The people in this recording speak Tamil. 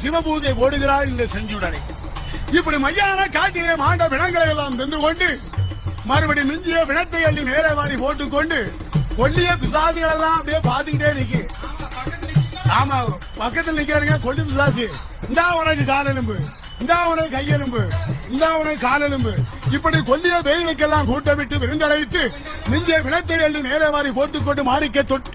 சிவபூஜை போடுகிறார் இந்த செஞ்சுடனை. இப்படி மையான காட்டிலே மாண்ட பிணங்களை எல்லாம் தின்று கொண்டு மறுபடி மிஞ்சிய பிணத்தை அள்ளி மேலே வாரி போட்டுக்கொண்டு கொல்லிய பிசாசுகள் எல்லாம் அப்படியே பாத்துக்கிட்டே நிக்கு. ஆமா, பக்கத்தில் நிக்கிறீங்க கொல்லி பிசாசு. இந்தா உனக்கு காலெலும்பு, இந்தா உனக்கு கையெலும்பு, இந்தா உனக்கு காலெலும்பு. இப்படி கொல்லிய வெயிலுக்கெல்லாம் கூட்டமிட்டு விருந்தழைத்து மிஞ்சிய பிணத்தை அள்ளி மேலே வாரி போட்டுக்கொண்டு மாணிக்க தொட்டு